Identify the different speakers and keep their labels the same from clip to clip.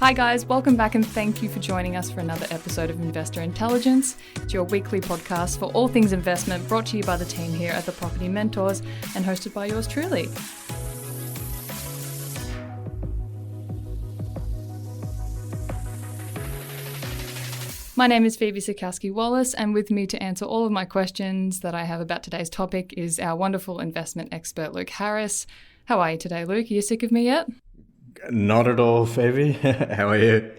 Speaker 1: Hi guys, welcome back and thank you for joining us for another episode of Investor Intelligence. It's your weekly podcast for all things investment, brought to you by the team here at the Property Mentors and hosted by yours truly. My name is Phoebe Sikowski-Wallace, and with me to answer all of my questions that I have about today's topic is our wonderful investment expert, Luke Harris. How are you today, Luke? Are you sick of me yet?
Speaker 2: Not at all, Phoebe. How are you?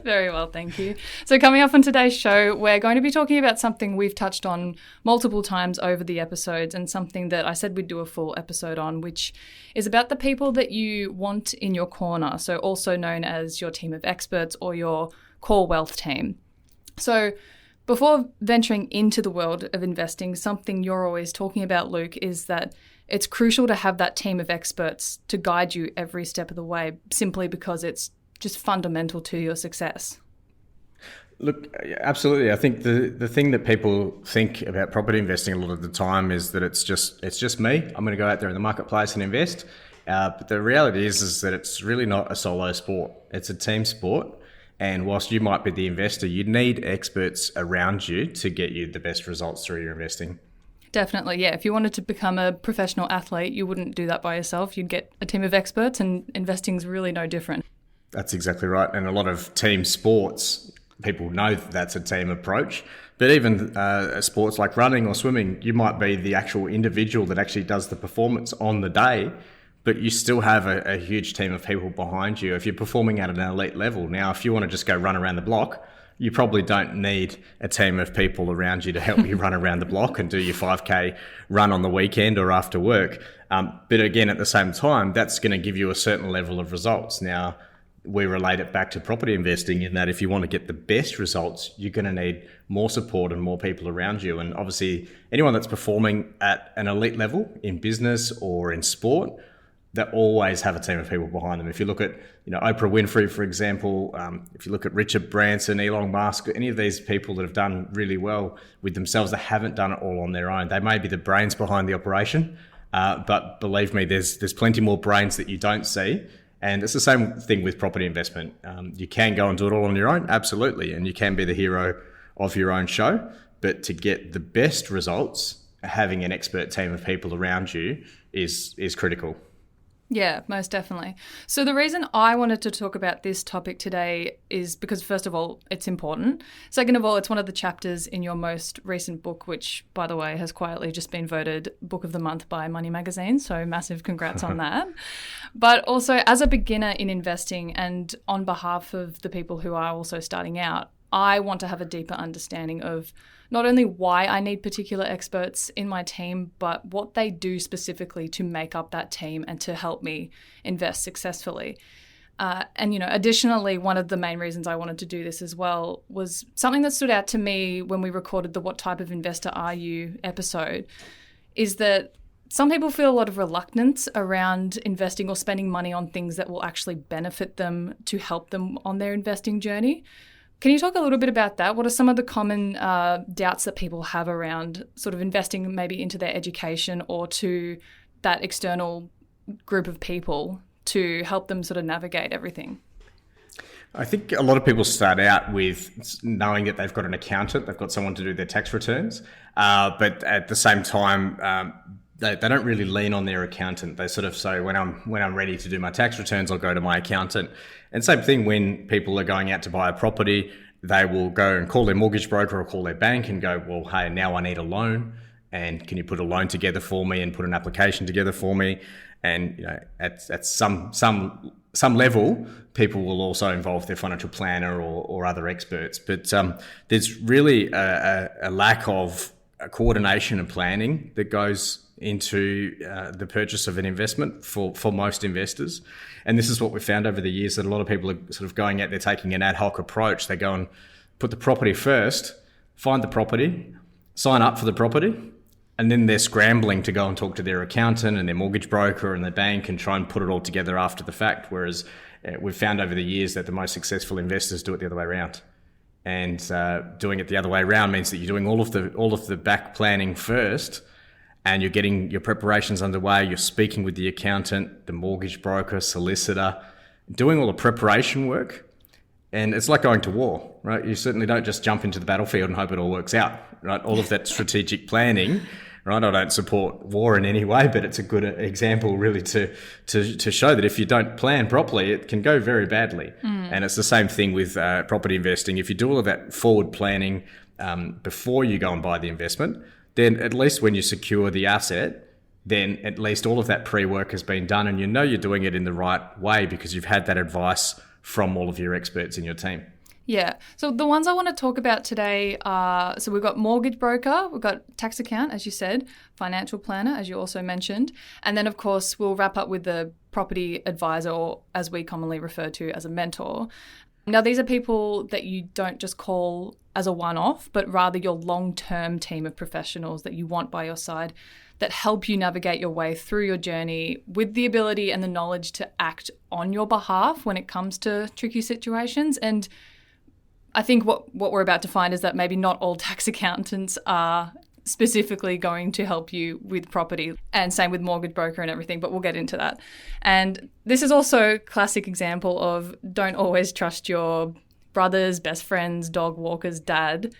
Speaker 1: Very well, thank you. So coming up on today's show, we're going to be talking about something we've touched on multiple times over the episodes and something that I said we'd do a full episode on, which is about the people that you want in your corner, so also known as your team of experts or your core wealth team. So before venturing into the world of investing, something you're always talking about, Luke, is that it's crucial to have that team of experts to guide you every step of the way, simply because it's just fundamental to your success.
Speaker 2: Look, absolutely. I think the thing that people think about property investing a lot of the time is that it's just me. I'm going to go out there in the marketplace and invest. But the reality is that it's really not a solo sport. It's a team sport. And whilst you might be the investor, you need experts around you to get you the best results through your investing.
Speaker 1: Definitely, yeah. If you wanted to become a professional athlete, you wouldn't do that by yourself. You'd get a team of experts, and investing's really no different.
Speaker 2: That's exactly right. And a lot of team sports, people know that's a team approach. But even sports like running or swimming, you might be the actual individual that actually does the performance on the day, but you still have a huge team of people behind you if you're performing at an elite level. Now, if you want to just go run around the block, you probably don't need a team of people around you to help you run around the block and do your 5K run on the weekend or after work. But again, at the same time, that's going to give you a certain level of results. Now, we relate it back to property investing in that if you want to get the best results, you're going to need more support and more people around you. And obviously, anyone that's performing at an elite level in business or in sport, they always have a team of people behind them. If you look at, Oprah Winfrey, for example, if you look at Richard Branson, Elon Musk, any of these people that have done really well with themselves, they haven't done it all on their own. They may be the brains behind the operation, but believe me, there's plenty more brains that you don't see. And it's the same thing with property investment. You can go and do it all on your own, absolutely, and you can be the hero of your own show. But to get the best results, having an expert team of people around you is critical.
Speaker 1: Yeah, most definitely. So the reason I wanted to talk about this topic today is because, first of all, it's important. Second of all, it's one of the chapters in your most recent book, which, by the way, has quietly just been voted Book of the Month by Money Magazine. So massive congrats on that. But also, as a beginner in investing and on behalf of the people who are also starting out, I want to have a deeper understanding of not only why I need particular experts in my team, but what they do specifically to make up that team and to help me invest successfully. Additionally, one of the main reasons I wanted to do this as well was something that stood out to me when we recorded the What Type of Investor Are You episode, is that some people feel a lot of reluctance around investing or spending money on things that will actually benefit them to help them on their investing journey. Can you talk a little bit about that? What are some of the common doubts that people have around sort of investing maybe into their education or to that external group of people to help them sort of navigate everything?
Speaker 2: I think a lot of people start out with knowing that they've got an accountant, they've got someone to do their tax returns, but at the same time, they don't really lean on their accountant. They sort of say, when I'm ready to do my tax returns, I'll go to my accountant. And same thing when people are going out to buy a property, they will go and call their mortgage broker or call their bank and go, well, hey, now I need a loan. And can you put a loan together for me and put an application together for me? And at some level, people will also involve their financial planner or other experts. But there's really a lack of coordination and planning that goes into the purchase of an investment for most investors. And this is what we found over the years, that a lot of people are sort of going out there taking an ad hoc approach. They go and put the property first, find the property, sign up for the property, and then they're scrambling to go and talk to their accountant and their mortgage broker and their bank and try and put it all together after the fact. Whereas we've found over the years that the most successful investors do it the other way around. And doing it the other way around means that you're doing all of the back planning first, and you're getting your preparations underway. You're speaking with the accountant, the mortgage broker, solicitor, doing all the preparation work. And it's like going to war, right? You certainly don't just jump into the battlefield and hope it all works out, right? All of that strategic planning, right? I don't support war in any way, but it's a good example really to show that if you don't plan properly, it can go very badly. And it's the same thing with property investing. If you do all of that forward planning before you go and buy the investment, then at least when you secure the asset, then at least all of that pre-work has been done and you know you're doing it in the right way because you've had that advice from all of your experts in your team.
Speaker 1: Yeah. So the ones I want to talk about today are, so we've got mortgage broker, we've got tax account, as you said, financial planner, as you also mentioned. And then, of course, we'll wrap up with the property advisor, or as we commonly refer to as a mentor. Now, these are people that you don't just call as a one-off, but rather your long-term team of professionals that you want by your side that help you navigate your way through your journey with the ability and the knowledge to act on your behalf when it comes to tricky situations. And I think what we're about to find is that maybe not all tax accountants are specifically going to help you with property, and same with mortgage broker and everything, but we'll get into that. And this is also a classic example of don't always trust your brother's best friend's dog walker's dad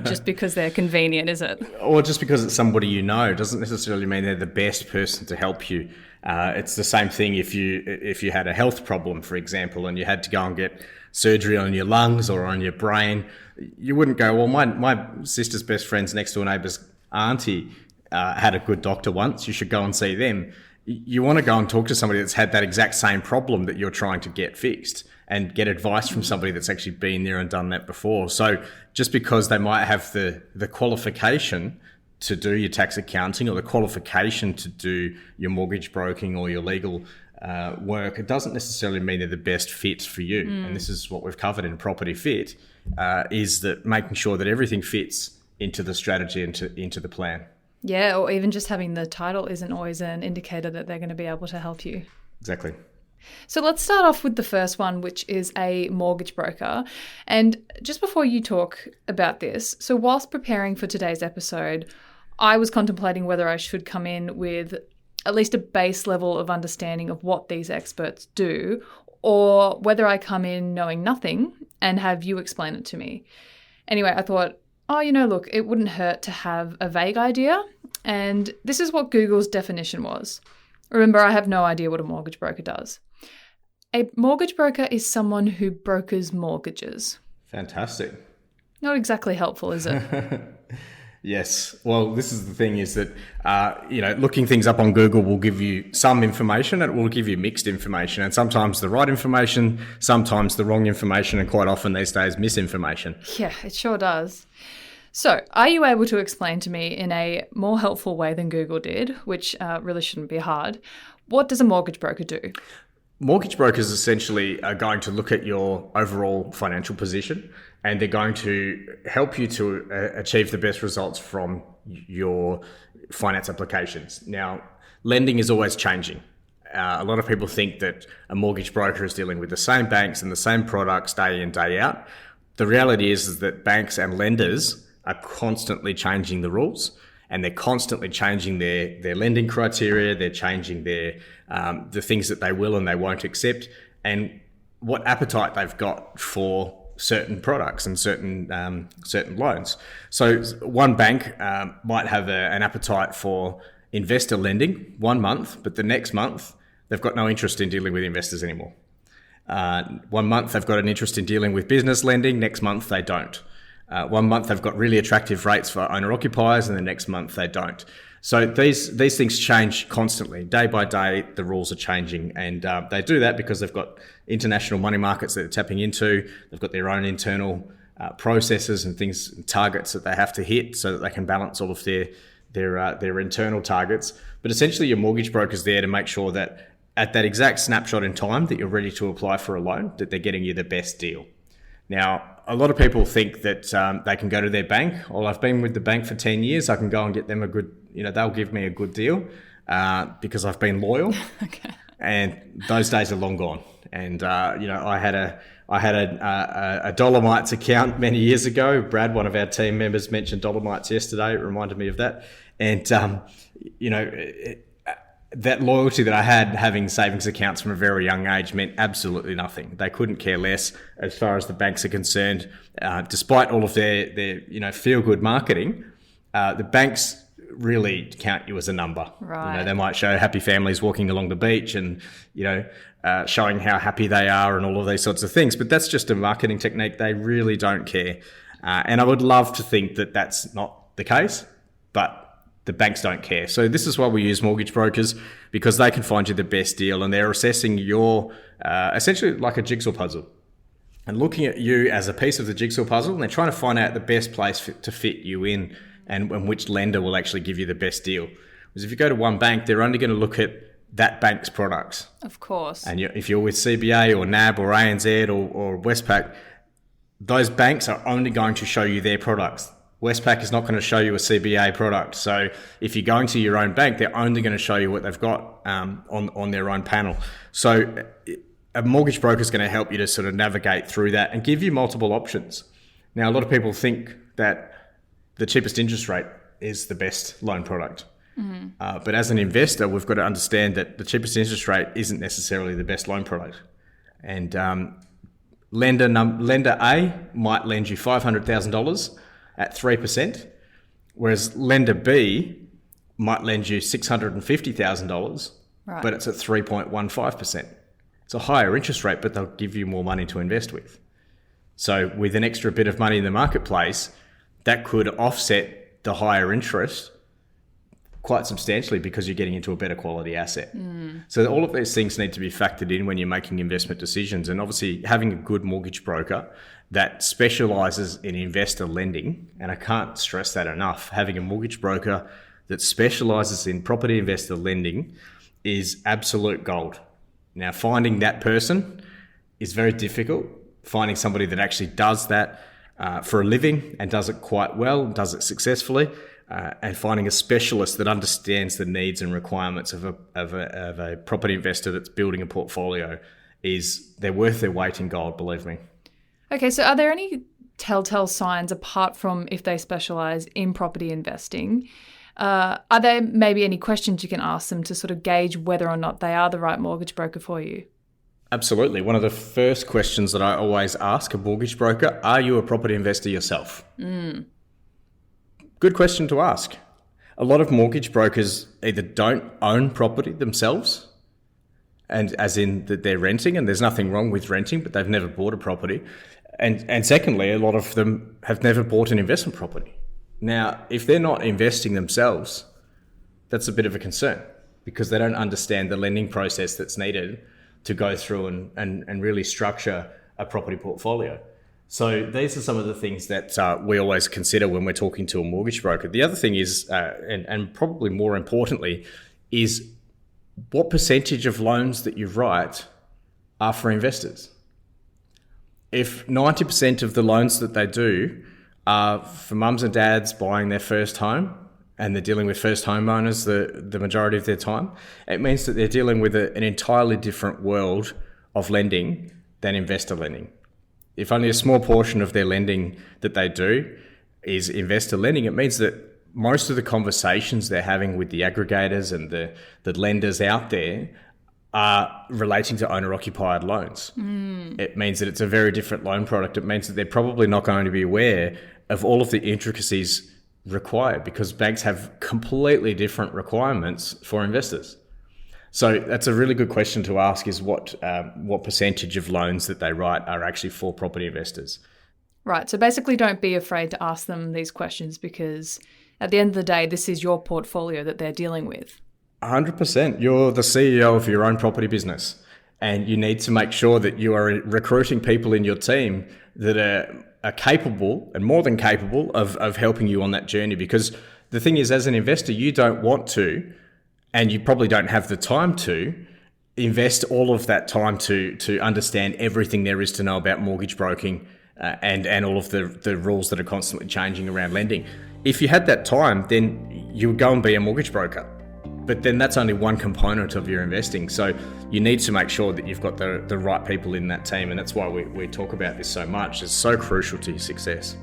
Speaker 1: just because they're convenient, is it?
Speaker 2: Or just because it's somebody you know doesn't necessarily mean they're the best person to help you. It's the same thing if you had a health problem, for example, and you had to go and get surgery on your lungs or on your brain. You wouldn't go, well, my sister's best friend's next door neighbour's auntie had a good doctor once. You should go and see them. You want to go and talk to somebody that's had that exact same problem that you're trying to get fixed and get advice from somebody that's actually been there and done that before. So just because they might have the qualification to do your tax accounting or the qualification to do your mortgage broking or your legal work, it doesn't necessarily mean they're the best fit for you. And this is what we've covered in Property Fit, is that making sure that everything fits into the strategy, into the plan.
Speaker 1: Yeah, or even just having the title isn't always an indicator that they're going to be able to help you.
Speaker 2: Exactly.
Speaker 1: So let's start off with the first one, which is a mortgage broker. And just before you talk about this, so whilst preparing for today's episode, I was contemplating whether I should come in with at least a base level of understanding of what these experts do, or whether I come in knowing nothing and have you explain it to me. Anyway, I thought, look, it wouldn't hurt to have a vague idea. And this is what Google's definition was. Remember, I have no idea what a mortgage broker does. A mortgage broker is someone who brokers mortgages.
Speaker 2: Fantastic.
Speaker 1: Not exactly helpful, is it?
Speaker 2: Yes. Well, this is the thing is that, looking things up on Google will give you some information and it will give you mixed information, and sometimes the right information, sometimes the wrong information, and quite often these days misinformation.
Speaker 1: Yeah, it sure does. So are you able to explain to me in a more helpful way than Google did, which really shouldn't be hard, what does a mortgage broker do?
Speaker 2: Mortgage brokers essentially are going to look at your overall financial position, and they're going to help you to achieve the best results from your finance applications. Now, lending is always changing. A lot of people think that a mortgage broker is dealing with the same banks and the same products day in, day out. The reality is that banks and lenders are constantly changing the rules, and they're constantly changing their lending criteria. They're changing their the things that they will and they won't accept, and what appetite they've got for certain products and certain loans. So one bank might have an appetite for investor lending 1 month, but the next month they've got no interest in dealing with investors anymore. 1 month they've got an interest in dealing with business lending, next month they don't. 1 month they've got really attractive rates for owner-occupiers, and the next month they don't. So these things change constantly. Day by day, the rules are changing, and they do that because they've got international money markets that they're tapping into. They've got their own internal processes and things, targets that they have to hit so that they can balance all of their internal targets. But essentially, your mortgage broker's there to make sure that at that exact snapshot in time that you're ready to apply for a loan, that they're getting you the best deal. Now, a lot of people think that they can go to their bank. Well, I've been with the bank for 10 years. I can go and get them a good, they'll give me a good deal because I've been loyal.
Speaker 1: Okay.
Speaker 2: And those days are long gone. And, I had a Dolomites account many years ago. Brad, one of our team members, mentioned Dolomites yesterday. It reminded me of that. And, that loyalty that I had having savings accounts from a very young age meant absolutely nothing. They couldn't care less as far as the banks are concerned. Despite all of their feel-good marketing, the banks really count you as a number.
Speaker 1: Right.
Speaker 2: They might show happy families walking along the beach and, showing how happy they are and all of these sorts of things. But that's just a marketing technique. They really don't care. And I would love to think that that's not the case, but the banks don't care. So this is why we use mortgage brokers, because they can find you the best deal, and they're assessing your essentially like a jigsaw puzzle and looking at you as a piece of the jigsaw puzzle, and they're trying to find out the best place to fit you in and which lender will actually give you the best deal. Because if you go to one bank, they're only going to look at that bank's products.
Speaker 1: Of course.
Speaker 2: And if you're with CBA or NAB or ANZ or Westpac, those banks are only going to show you their products. Westpac is not going to show you a CBA product. So if you're going to your own bank, they're only going to show you what they've got on their own panel. So a mortgage broker is going to help you to sort of navigate through that and give you multiple options. Now, a lot of people think that the cheapest interest rate is the best loan product. Mm-hmm. But as an investor, we've got to understand that the cheapest interest rate isn't necessarily the best loan product. And lender A might lend you $500,000 at 3%, whereas lender B might lend you $650,000,
Speaker 1: right,
Speaker 2: but it's at 3.15%. It's a higher interest rate, but they'll give you more money to invest with. So with an extra bit of money in the marketplace, that could offset the higher interest quite substantially because you're getting into a better quality asset. So all of these things need to be factored in when you're making investment decisions. And obviously having a good mortgage broker that specialises in investor lending, and I can't stress that enough, having a mortgage broker that specialises in property investor lending is absolute gold. Now, finding that person is very difficult. Finding somebody that actually does that for a living and does it quite well, does it successfully, and finding a specialist that understands the needs and requirements of a property investor that's building a portfolio they're worth their weight in gold, believe me.
Speaker 1: Okay, so are there any telltale signs apart from if they specialise in property investing? Are there maybe any questions you can ask them to sort of gauge whether or not they are the right mortgage broker for you?
Speaker 2: Absolutely. One of the first questions that I always ask a mortgage broker, are you a property investor yourself? Good question to ask. A lot of mortgage brokers either don't own property themselves, and as in that they're renting, and there's nothing wrong with renting, but they've never bought a property. And secondly, a lot of them have never bought an investment property. Now, if they're not investing themselves, that's a bit of a concern because they don't understand the lending process that's needed to go through and really structure a property portfolio. So these are some of the things that we always consider when we're talking to a mortgage broker. The other thing is, and probably more importantly, is what percentage of loans that you write are for investors. If 90% of the loans that they do are for mums and dads buying their first home, and they're dealing with first homeowners the majority of their time, it means that they're dealing with an entirely different world of lending than investor lending. If only a small portion of their lending that they do is investor lending, it means that most of the conversations they're having with the aggregators and the lenders out there are relating to owner-occupied loans. It means that it's a very different loan product. It means that they're probably not going to be aware of all of the intricacies required because banks have completely different requirements for investors. So that's a really good question to ask is what percentage of loans that they write are actually for property investors.
Speaker 1: Right. So basically don't be afraid to ask them these questions because at the end of the day, this is your portfolio that they're dealing with.
Speaker 2: 100%. You're the CEO of your own property business and you need to make sure that you are recruiting people in your team that are capable and more than capable of helping you on that journey. Because the thing is, as an investor, you don't want to, and you probably don't have the time to, invest all of that time to understand everything there is to know about mortgage broking and all of the rules that are constantly changing around lending. If you had that time, then you would go and be a mortgage broker. But then that's only one component of your investing. So you need to make sure that you've got the right people in that team. And that's why we talk about this so much. It's so crucial to your success.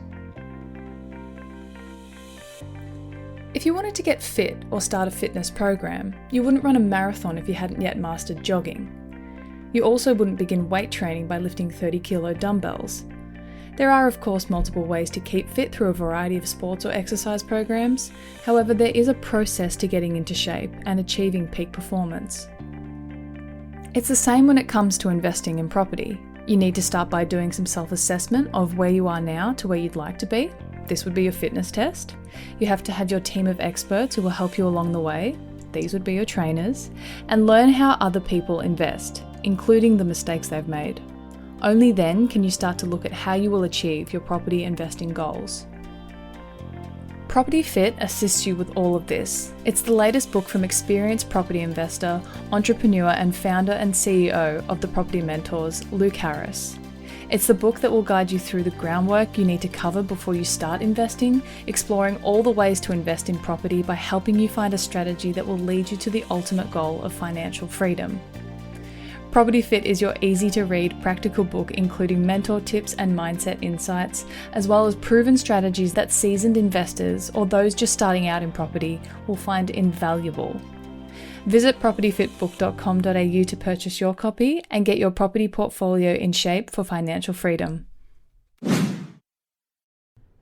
Speaker 1: If you wanted to get fit or start a fitness program, you wouldn't run a marathon if you hadn't yet mastered jogging. You also wouldn't begin weight training by lifting 30-kilo dumbbells. There are, of course, multiple ways to keep fit through a variety of sports or exercise programs. However, there is a process to getting into shape and achieving peak performance. It's the same when it comes to investing in property. You need to start by doing some self-assessment of where you are now to where you'd like to be. This would be your fitness test. You have to have your team of experts who will help you along the way. These would be your trainers. And learn how other people invest, including the mistakes they've made. Only then can you start to look at how you will achieve your property investing goals. Property Fit assists you with all of this. It's the latest book from experienced property investor, entrepreneur and founder and CEO of the Property Mentors, Luke Harris. It's the book that will guide you through the groundwork you need to cover before you start investing, exploring all the ways to invest in property by helping you find a strategy that will lead you to the ultimate goal of financial freedom. Property Fit is your easy-to-read, practical book including mentor tips and mindset insights, as well as proven strategies that seasoned investors or those just starting out in property will find invaluable. Visit propertyfitbook.com.au to purchase your copy and get your property portfolio in shape for financial freedom.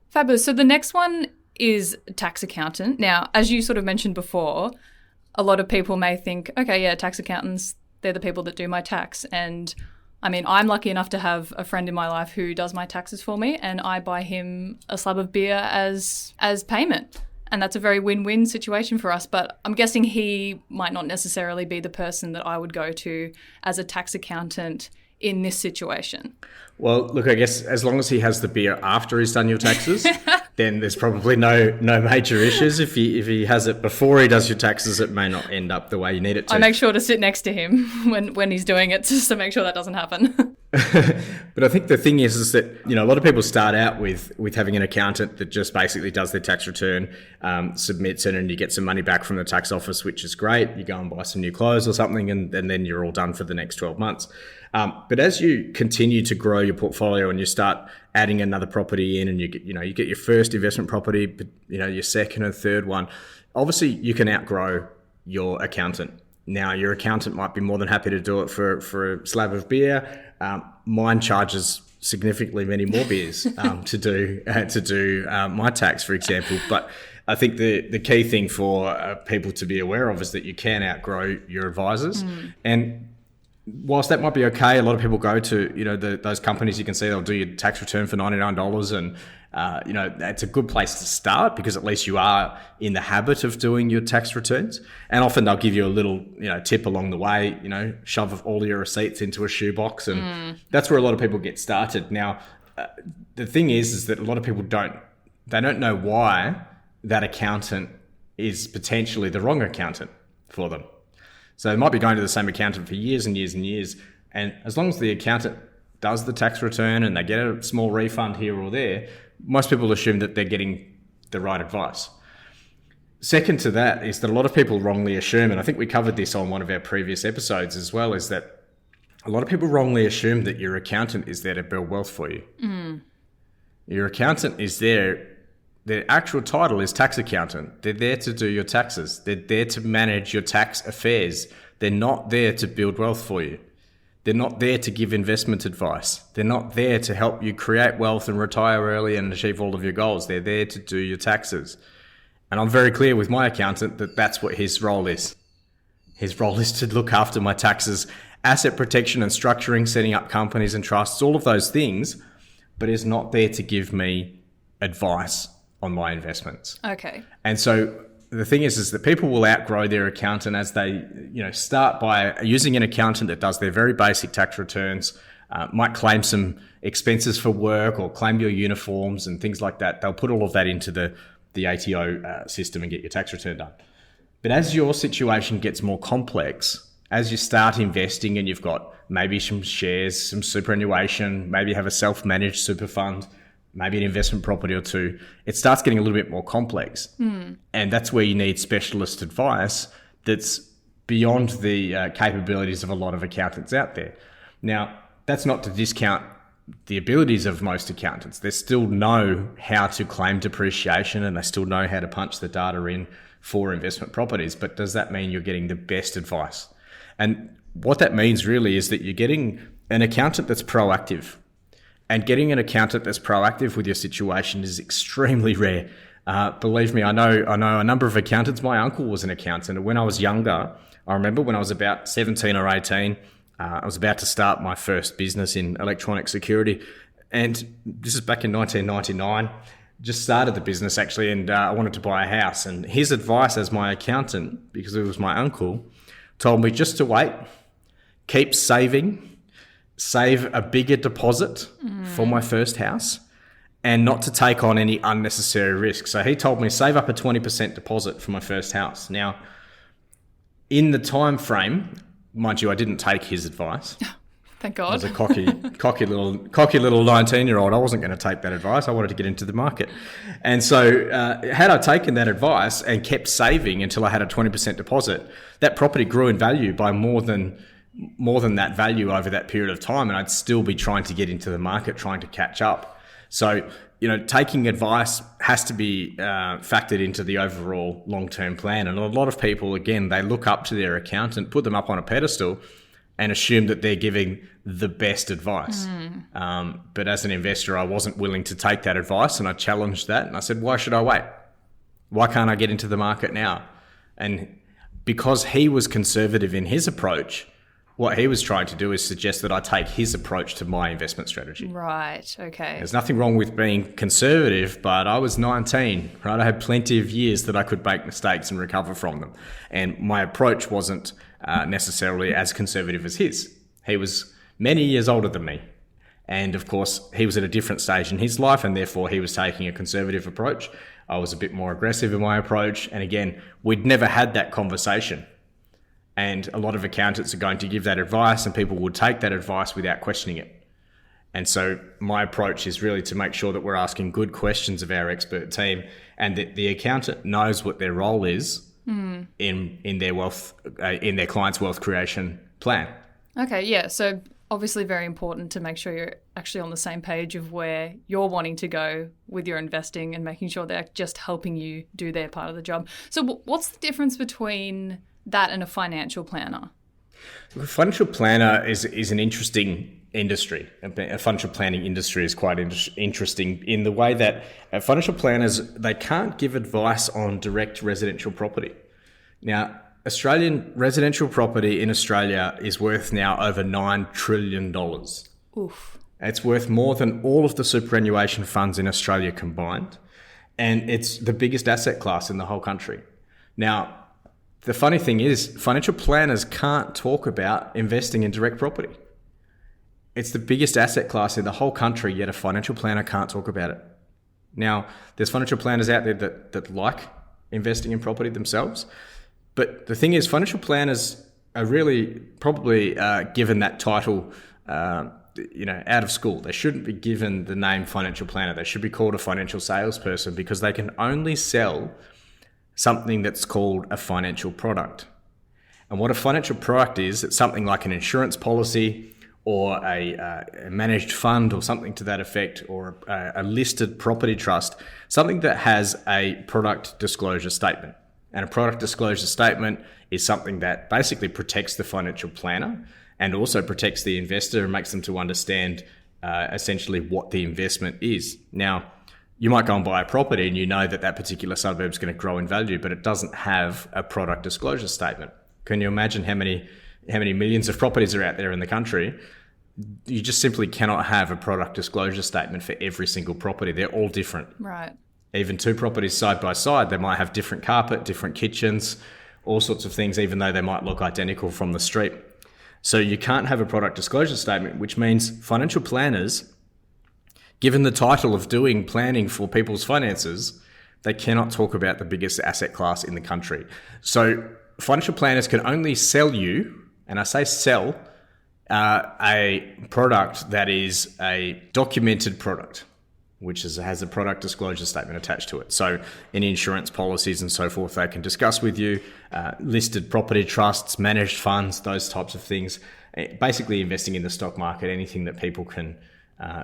Speaker 1: Fabulous. So the next one is tax accountant. Now, as you sort of mentioned before, a lot of people may think, okay, yeah, tax accountants, they're the people that do my tax. And I mean, I'm lucky enough to have a friend in my life who does my taxes for me, and I buy him a slab of beer as payment. And that's a very win-win situation for us. But I'm guessing he might not necessarily be the person that I would go to as a tax accountant in this situation.
Speaker 2: Well, look, I guess as long as he has the beer after he's done your taxes, then there's probably no major issues. If he has it before he does your taxes, it may not end up the way you need it to.
Speaker 1: I make sure to sit next to him when he's doing it, just to make sure that doesn't happen.
Speaker 2: But I think the thing is that, you know, a lot of people start out with having an accountant that just basically does their tax return, submits it, and you get some money back from the tax office, which is great. You go and buy some new clothes or something, and then you're all done for the next 12 months. But as you continue to grow your portfolio and you start adding another property in, and you get your first investment property, but your second and third one, obviously you can outgrow your accountant. Now, your accountant might be more than happy to do it for a slab of beer. Mine charges significantly many more beers to do my tax, for example. But I think the key thing for people to be aware of is that you can outgrow your advisors. And whilst that might be okay, a lot of people go to those companies. You can see they'll do your tax return for $99, and that's a good place to start, because at least you are in the habit of doing your tax returns. And often they'll give you a little tip along the way. Shove all your receipts into a shoebox, and that's where a lot of people get started. Now, the thing is that a lot of people don't know why that accountant is potentially the wrong accountant for them. So they might be going to the same accountant for years and years and years. And as long as the accountant does the tax return and they get a small refund here or there, most people assume that they're getting the right advice. Second to that is that a lot of people wrongly assume, and I think we covered this on one of our previous episodes as well, is that a lot of people wrongly assume that your accountant is there to build wealth for you. Your accountant is there. Their actual title is tax accountant. They're there to do your taxes. They're there to manage your tax affairs. They're not there to build wealth for you. They're not there to give investment advice. They're not there to help you create wealth and retire early and achieve all of your goals. They're there to do your taxes. And I'm very clear with my accountant that that's what his role is. His role is to look after my taxes, asset protection and structuring, setting up companies and trusts, all of those things, but is not there to give me advice on my investments.
Speaker 1: Okay.
Speaker 2: And so the thing is that people will outgrow their accountant as they, start by using an accountant that does their very basic tax returns, might claim some expenses for work or claim your uniforms and things like that. They'll put all of that into the ATO system and get your tax return done. But as your situation gets more complex, as you start investing and you've got maybe some shares, some superannuation, maybe you have a self-managed super fund, maybe an investment property or two, it starts getting a little bit more complex. And that's where you need specialist advice that's beyond the capabilities of a lot of accountants out there. Now, that's not to discount the abilities of most accountants. They still know how to claim depreciation and they still know how to punch the data in for investment properties. But does that mean you're getting the best advice? And what that means really is that you're getting an accountant that's proactive. And getting an accountant that's proactive with your situation is extremely rare. Believe me, I know a number of accountants. My uncle was an accountant. And when I was younger, I remember when I was about 17 or 18, I was about to start my first business in electronic security. And this is back in 1999. Just started the business actually, and I wanted to buy a house. And his advice as my accountant, because it was my uncle, told me just to wait, keep saving, save a bigger deposit for my first house, and not to take on any unnecessary risk. So he told me save up a 20% deposit for my first house. Now, in the time frame, mind you, I didn't take his advice.
Speaker 1: Thank God.
Speaker 2: I was a cocky little 19-year-old. I wasn't going to take that advice. I wanted to get into the market. And so had I taken that advice and kept saving until I had a 20% deposit, that property grew in value by more than that value over that period of time. And I'd still be trying to get into the market, trying to catch up. So, taking advice has to be factored into the overall long-term plan. And a lot of people, again, they look up to their accountant, put them up on a pedestal and assume that they're giving the best advice. But as an investor, I wasn't willing to take that advice, and I challenged that. And I said, why should I wait? Why can't I get into the market now? And because he was conservative in his approach, what he was trying to do is suggest that I take his approach to my investment strategy.
Speaker 1: Right, okay.
Speaker 2: There's nothing wrong with being conservative, but I was 19, right? I had plenty of years that I could make mistakes and recover from them. And my approach wasn't necessarily as conservative as his. He was many years older than me. And of course, he was at a different stage in his life, and therefore he was taking a conservative approach. I was a bit more aggressive in my approach. And again, we'd never had that conversation. And a lot of accountants are going to give that advice, and people would take that advice without questioning it. And so my approach is really to make sure that we're asking good questions of our expert team, and that the accountant knows what their role is in their client's wealth creation plan.
Speaker 1: Okay, yeah. So obviously very important to make sure you're actually on the same page of where you're wanting to go with your investing, and making sure they're just helping you do their part of the job. So what's the difference between that and a financial planner?
Speaker 2: A financial planner is an interesting industry. A financial planning industry is quite interesting in the way that financial planners, they can't give advice on direct residential property. Now, Australian residential property in Australia is worth now over $9 trillion.
Speaker 1: Oof.
Speaker 2: It's worth more than all of the superannuation funds in Australia combined. And it's the biggest asset class in the whole country. Now, the funny thing is, financial planners can't talk about investing in direct property. It's the biggest asset class in the whole country, yet a financial planner can't talk about it. Now, there's financial planners out there that like investing in property themselves. But the thing is, financial planners are really probably given that title out of school. They shouldn't be given the name financial planner. They should be called a financial salesperson, because they can only sell something that's called a financial product. And what a financial product is, it's something like an insurance policy or a managed fund or something to that effect, or a listed property trust, something that has a product disclosure statement. And a product disclosure statement is something that basically protects the financial planner and also protects the investor and makes them to understand essentially what the investment is. Now, you might go and buy a property and you know that particular suburb is going to grow in value, but it doesn't have a product disclosure statement. Can you imagine how many millions of properties are out there in the country? You just simply cannot have a product disclosure statement for every single property. They're all different.
Speaker 1: Right.
Speaker 2: Even two properties side by side, they might have different carpet, different kitchens, all sorts of things, even though they might look identical from the street. So you can't have a product disclosure statement, which means financial planners, given the title of doing planning for people's finances, they cannot talk about the biggest asset class in the country. So financial planners can only sell you, and I say sell, a product that is a documented product, which has a product disclosure statement attached to it. So any insurance policies and so forth, they can discuss with you, listed property trusts, managed funds, those types of things. Basically investing in the stock market, anything that people can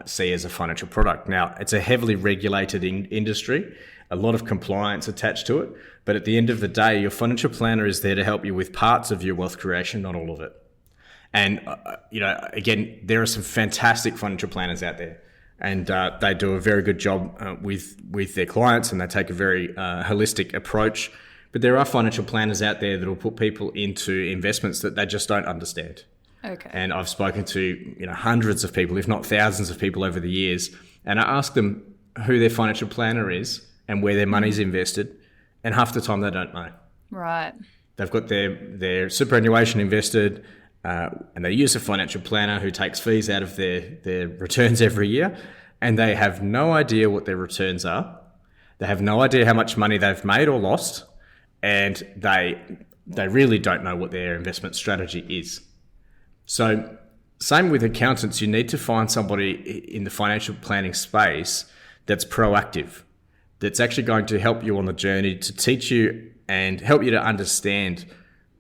Speaker 2: see as a financial product. Now, it's a heavily regulated industry, a lot of compliance attached to it, but at the end of the day, your financial planner is there to help you with parts of your wealth creation, not all of it. And, again, there are some fantastic financial planners out there, and they do a very good job with their clients, and they take a very holistic approach. But there are financial planners out there that will put people into investments that they just don't understand.
Speaker 1: Okay.
Speaker 2: And I've spoken to hundreds of people, if not thousands of people over the years, and I ask them who their financial planner is and where their money's invested, and half the time they don't know.
Speaker 1: Right.
Speaker 2: They've got their superannuation invested, and they use a financial planner who takes fees out of their returns every year, and they have no idea what their returns are. They have no idea how much money they've made or lost, and they really don't know what their investment strategy is. So same with accountants, you need to find somebody in the financial planning space that's proactive, that's actually going to help you on the journey, to teach you and help you to understand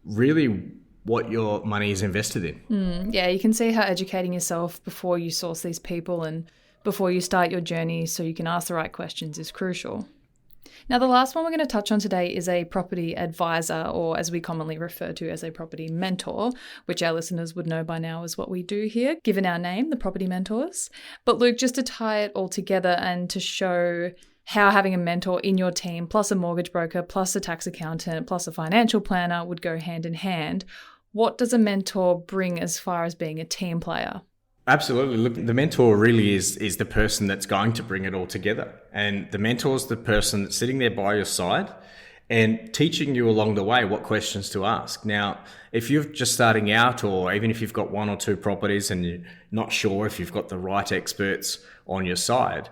Speaker 2: really what your money is invested in.
Speaker 1: Yeah, you can see how educating yourself before you source these people and before you start your journey so you can ask the right questions is crucial. Now, the last one we're going to touch on today is a property advisor, or as we commonly refer to as a property mentor, which our listeners would know by now is what we do here, given our name, the Property Mentors. But Luke, just to tie it all together and to show how having a mentor in your team, plus a mortgage broker, plus a tax accountant, plus a financial planner would go hand in hand, what does a mentor bring as far as being a team player?
Speaker 2: Absolutely. Look, the mentor really is the person that's going to bring it all together. And the mentor is the person that's sitting there by your side and teaching you along the way what questions to ask. Now, if you're just starting out, or even if you've got one or two properties and you're not sure if you've got the right experts on your side,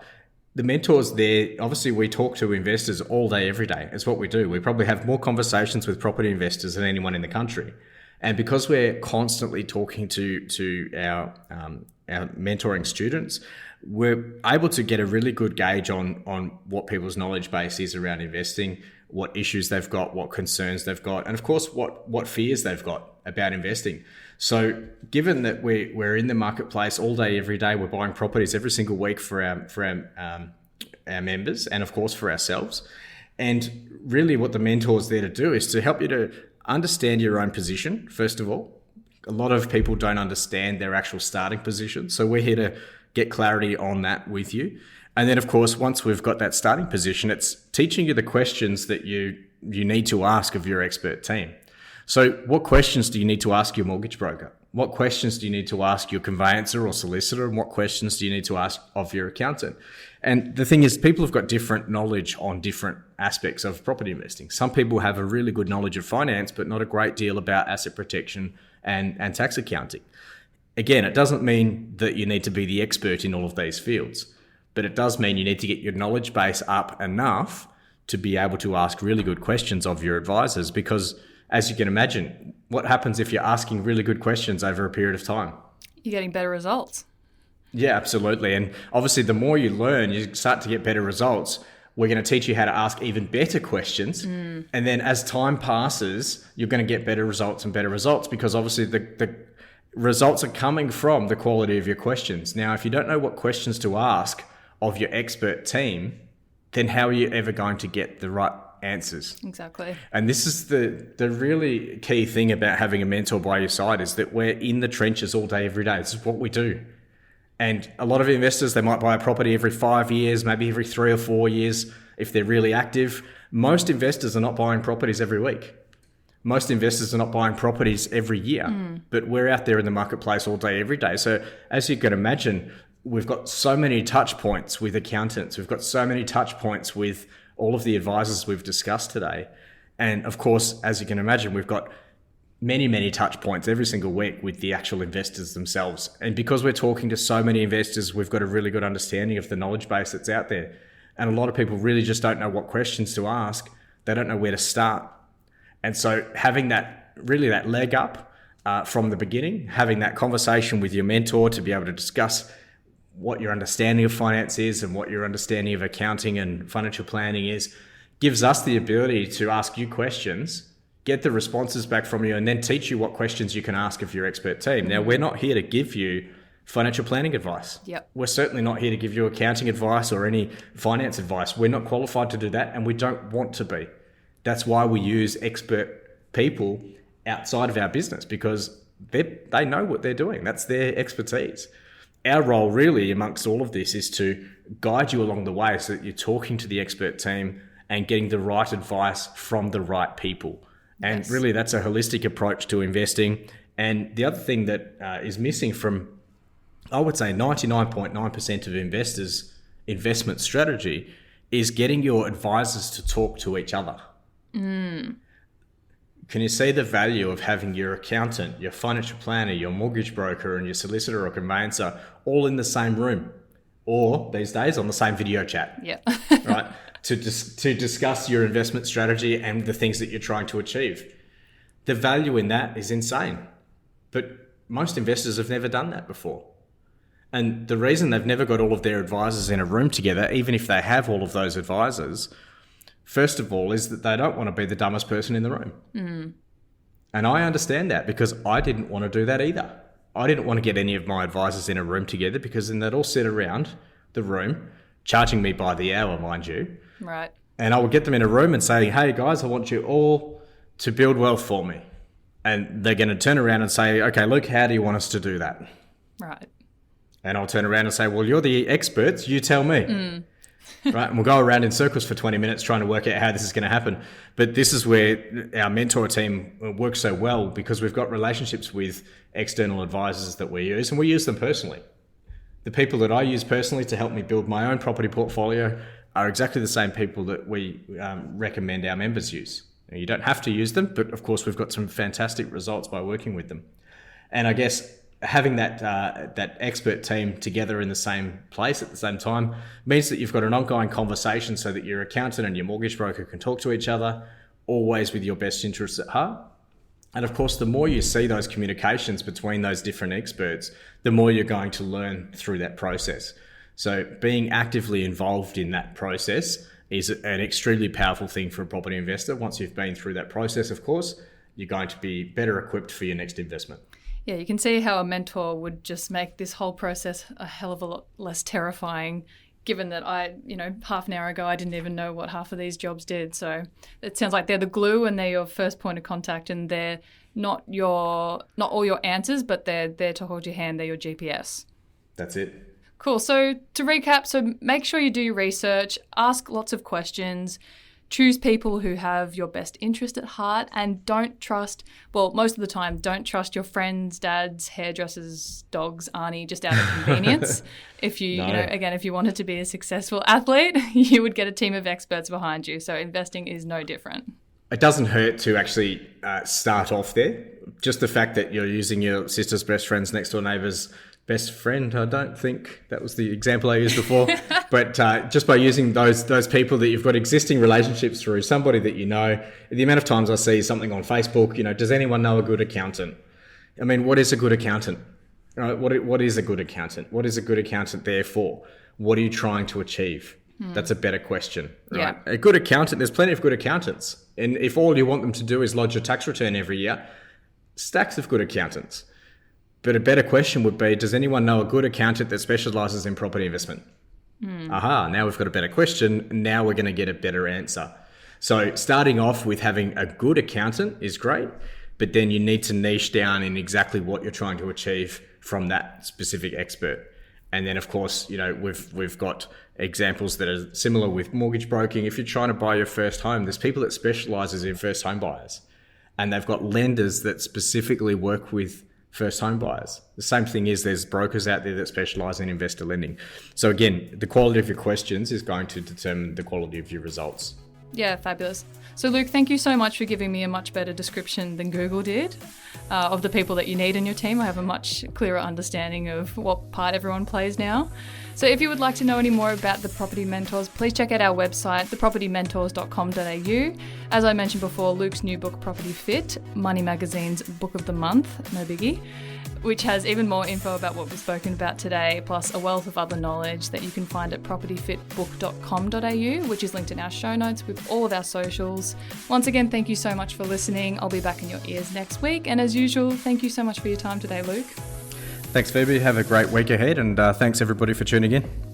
Speaker 2: the mentor's there. Obviously, we talk to investors all day, every day. It's what we do. We probably have more conversations with property investors than anyone in the country. And because we're constantly talking to our mentoring students, we're able to get a really good gauge on what people's knowledge base is around investing, what issues they've got, what concerns they've got, and of course, what fears they've got about investing. So given that we're in the marketplace all day, every day, we're buying properties every single week for our members and of course for ourselves. And really what the mentor's there to do is to help you to understand your own position, first of all. A lot of people don't understand their actual starting position. So we're here to get clarity on that with you. And then, of course, once we've got that starting position, it's teaching you the questions that you need to ask of your expert team. So what questions do you need to ask your mortgage broker? What questions do you need to ask your conveyancer or solicitor? And what questions do you need to ask of your accountant? And the thing is, people have got different knowledge on different aspects of property investing. Some people have a really good knowledge of finance, but not a great deal about asset protection and tax accounting. Again, it doesn't mean that you need to be the expert in all of these fields, but it does mean you need to get your knowledge base up enough to be able to ask really good questions of your advisors, because as you can imagine, what happens if you're asking really good questions over a period of time? You're
Speaker 1: getting better results.
Speaker 2: Yeah, absolutely. And obviously, the more you learn, you start to get better results. We're going to teach you how to ask even better questions. And then as time passes, you're going to get better results and better results, because obviously the results are coming from the quality of your questions. Now, if you don't know what questions to ask of your expert team, then how are you ever going to get the right answers?
Speaker 1: Exactly.
Speaker 2: And this is the really key thing about having a mentor by your side, is that we're in the trenches all day, every day. This is what we do. And a lot of investors, they might buy a property every 5 years, maybe every 3 or 4 years if they're really active. Most investors are not buying properties every week. Most investors are not buying properties every year, but we're out there in the marketplace all day, every day. So as you can imagine, we've got so many touch points with accountants. We've got so many touch points with all of the advisors we've discussed today. And of course, as you can imagine, we've got many, many touch points every single week with the actual investors themselves. And because we're talking to so many investors, we've got a really good understanding of the knowledge base that's out there. And a lot of people really just don't know what questions to ask. They don't know where to start. And so having that leg up from the beginning, having that conversation with your mentor to be able to discuss what your understanding of finance is and what your understanding of accounting and financial planning is, gives us the ability to ask you questions, get the responses back from you, and then teach you what questions you can ask of your expert team. Now, we're not here to give you financial planning advice.
Speaker 1: Yep.
Speaker 2: We're certainly not here to give you accounting advice or any finance advice. We're not qualified to do that, and we don't want to be. That's why we use expert people outside of our business, because they know what they're doing. That's their expertise. Our role really amongst all of this is to guide you along the way so that you're talking to the expert team and getting the right advice from the right people. And
Speaker 1: Yes.
Speaker 2: really that's a holistic approach to investing. And the other thing that is missing from, I would say 99.9% of investors' investment strategy is getting your advisors to talk to each other. Can you see the value of having your accountant, your financial planner, your mortgage broker, and your solicitor or conveyancer all in the same room, or these days on the same video chat?
Speaker 1: Yeah.
Speaker 2: Right? To discuss your investment strategy and the things that you're trying to achieve. The value in that is insane. But most investors have never done that before. And the reason they've never got all of their advisors in a room together, even if they have all of those advisors, first of all, is that they don't want to be the dumbest person in the room. And I understand that, because I didn't want to do that either. I didn't want to get any of my advisors in a room together, because then they'd all sit around the room, charging me by the hour, mind you.
Speaker 1: Right.
Speaker 2: And I would get them in a room and say, hey guys, I want you all to build wealth for me. And they're going to turn around and say, okay, Luke, how do you want us to do that?
Speaker 1: Right.
Speaker 2: And I'll turn around and say, well, you're the experts, you tell me. Right? And we'll go around in circles for 20 minutes trying to work out how this is going to happen. But this is where our mentor team works so well, because we've got relationships with external advisors that we use, and we use them personally. The people that I use personally to help me build my own property portfolio are exactly the same people that we recommend our members use. Now, you don't have to use them, but of course we've got some fantastic results by working with them. And I guess having that expert team together in the same place at the same time means that you've got an ongoing conversation, so that your accountant and your mortgage broker can talk to each other, always with your best interests at heart. And of course, the more you see those communications between those different experts, the more you're going to learn through that process. So being actively involved in that process is an extremely powerful thing for a property investor. Once you've been through that process, of course, you're going to be better equipped for your next investment.
Speaker 1: Yeah, you can see how a mentor would just make this whole process a hell of a lot less terrifying, given that half an hour ago, I didn't even know what half of these jobs did. So it sounds like they're the glue, and they're your first point of contact, and they're not all your answers, but they're there to hold your hand. They're your GPS.
Speaker 2: That's it.
Speaker 1: Cool. So to recap, so make sure you do your research, ask lots of questions, choose people who have your best interest at heart, and most of the time, don't trust your friends, dads, hairdressers, dogs, auntie, just out of convenience. If if you wanted to be a successful athlete, you would get a team of experts behind you. So investing is no different.
Speaker 2: It doesn't hurt to actually start off there. Just the fact that you're using your sister's best friend's next door neighbour's best friend, I don't think that was the example I used before, but just by using those people that you've got existing relationships through, somebody that you know. The amount of times I see something on Facebook, does anyone know a good accountant? I mean, what is a good accountant? What is a good accountant? What is a good accountant there for? What are you trying to achieve? That's a better question, right? Yeah. A good accountant, there's plenty of good accountants. And if all you want them to do is lodge a tax return every year, stacks of good accountants. But a better question would be, does anyone know a good accountant that specialises in property investment? Aha, now we've got a better question. Now we're going to get a better answer. So starting off with having a good accountant is great, but then you need to niche down in exactly what you're trying to achieve from that specific expert. And then, of course, we've got examples that are similar with mortgage broking. If you're trying to buy your first home, there's people that specialises in first home buyers, and they've got lenders that specifically work with first home buyers. The same thing is there's brokers out there that specialise in investor lending. So again, the quality of your questions is going to determine the quality of your results.
Speaker 1: Yeah, fabulous. So Luke, thank you so much for giving me a much better description than Google did of the people that you need in your team. I have a much clearer understanding of what part everyone plays now. So if you would like to know any more about the Property Mentors, please check out our website, thepropertymentors.com.au. As I mentioned before, Luke's new book, Property Fit, Money Magazine's Book of the Month, no biggie, which has even more info about what we've spoken about today, plus a wealth of other knowledge that you can find at propertyfitbook.com.au, which is linked in our show notes with all of our socials. Once again, thank you so much for listening. I'll be back in your ears next week. And as usual, thank you so much for your time today, Luke.
Speaker 2: Thanks, Phoebe. Have a great week ahead, and thanks everybody for tuning in.